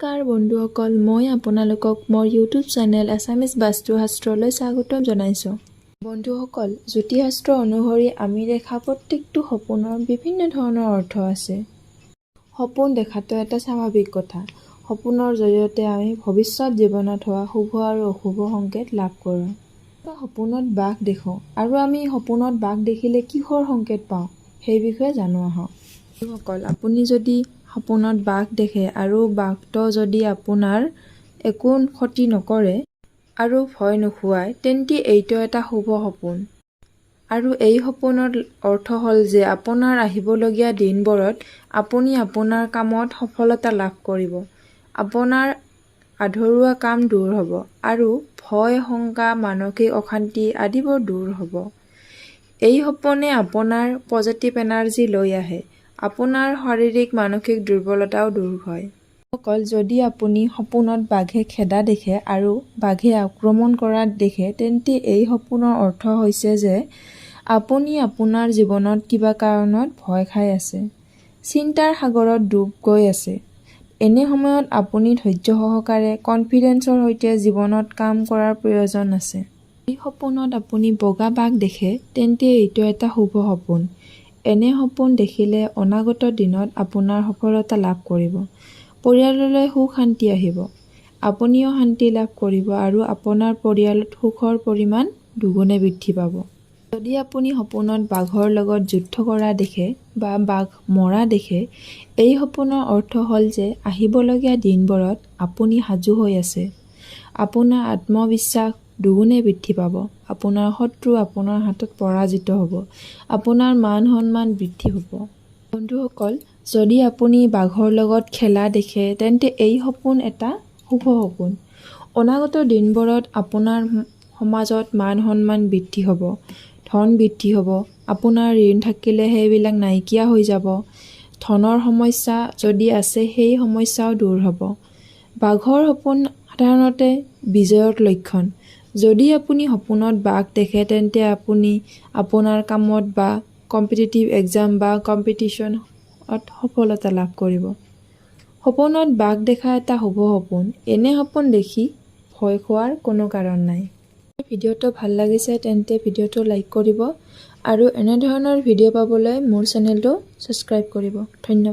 নমস্কাৰ বন্ধুসকল, মই আপোনালোকক মোৰ ইউটিউব চেনেল এছামিজ বাস্তুশাস্ত্ৰলৈ স্বাগতম জনাইছোঁ। বন্ধুসকল, জ্যোতিষশাস্ত্ৰ অনুসৰি আমি দেখা প্ৰত্যেকটো সপোনৰ বিভিন্ন ধৰণৰ অৰ্থ আছে। সপোন দেখাটো এটা স্বাভাৱিক কথা। সপোনৰ জৰিয়তে আমি ভৱিষ্যত জীৱনত হোৱা শুভ আৰু অশুভ সংকেত লাভ কৰোঁ। সপোনত বাঘ দেখোঁ আৰু আমি সপোনত বাঘ দেখিলে কিহৰ সংকেত পাওঁ সেই বিষয়ে জানো আহক। বন্ধুসকল, আপুনি যদি সপোনত বাঘ দেখে আৰু বাঘটো যদি আপোনাৰ একো ক্ষতি নকৰে আৰু ভয় নোখোৱায়, তেন্তে এইটো এটা শুভ সপোন। আৰু এই সপোনৰ অৰ্থ হ'ল যে আপোনাৰ আহিবলগীয়া দিনবোৰত আপুনি আপোনাৰ কামত সফলতা লাভ কৰিব, আপোনাৰ আধৰুৱা কাম দূৰ হ'ব আৰু ভয়, শংকা, মানসিক অশান্তি আদিবোৰ দূৰ হ'ব। এই সপোনে আপোনাৰ পজিটিভ এনাৰ্জি লৈ আহে। আপোনাৰ শাৰীৰিক মানসিক দুৰ্বলতাও দূৰ হয়। অকল যদি আপুনি সপোনত বাঘে খেদা দেখে আৰু বাঘে আক্ৰমণ কৰা দেখে, তেন্তে এই সপোনৰ অৰ্থ হৈছে যে আপুনি আপোনাৰ জীৱনত কিবা কাৰণত ভয় খাই আছে, চিন্তাৰ সাগৰত ডুব গৈ আছে। এনে সময়ত আপুনি ধৈৰ্য সহকাৰে কনফিডেন্সৰ সৈতে জীৱনত কাম কৰাৰ প্ৰয়োজন আছে। এই সপোনত আপুনি বগা বাঘ দেখে, তেন্তে এইটো এটা শুভ সপোন। এনে সপোন দেখিলে অনাগত দিনত আপোনাৰ সফলতা লাভ কৰিব, পৰিয়াললৈ সুখ শান্তি আহিব, আপুনিও শান্তি লাভ কৰিব আৰু আপোনাৰ পৰিয়ালত সুখৰ পৰিমাণ দুগুণে বৃদ্ধি পাব। যদি আপুনি সপোনত বাঘৰ লগত যুদ্ধ কৰা দেখে বা বাঘ মৰা দেখে, এই সপোনৰ অৰ্থ হ'ল যে আহিবলগীয়া দিনবোৰত আপুনি সাজু হৈ আছে। আপোনাৰ আত্মবিশ্বাস দুগুণে বৃদ্ধি পাব, আপোনাৰ শত্ৰু আপোনাৰ হাতত পৰাজিত হ'ব, আপোনাৰ মান সন্মান বৃদ্ধি হ'ব। বন্ধুসকল, যদি আপুনি বাঘৰ লগত খেলা দেখে, তেন্তে এই সপোন এটা শুভ সপোন। অনাগত দিনবোৰত আপোনাৰ সমাজত মান সন্মান বৃদ্ধি হ'ব, ধন বৃদ্ধি হ'ব, আপোনাৰ ঋণ থাকিলে সেইবিলাক নাইকিয়া হৈ যাব, ধনৰ সমস্যা যদি আছে সেই সমস্যাও দূৰ হ'ব। বাঘৰ সপোন সাধাৰণতে বিজয়ৰ লক্ষণ। যদি আপুনি সপোনত বাঘ দেখে, তেন্তে আপুনি আপোনাৰ কামত বা কম্পিটিটিভ এক্সাম বা কম্পিটিশ্যনত সফলতা লাভ কৰিব। সপোনত বাঘ দেখা এটা শুভ সপোন। এনে সপোন দেখি ভয় খোৱাৰ কোনো কাৰণ নাই। ভিডিঅ'টো ভাল লাগিছে তেন্তে ভিডিঅ'টো লাইক কৰিব আৰু এনেধৰণৰ ভিডিঅ' পাবলৈ মোৰ চেনেলটো ছাবস্ক্ৰাইব কৰিব। ধন্যবাদ।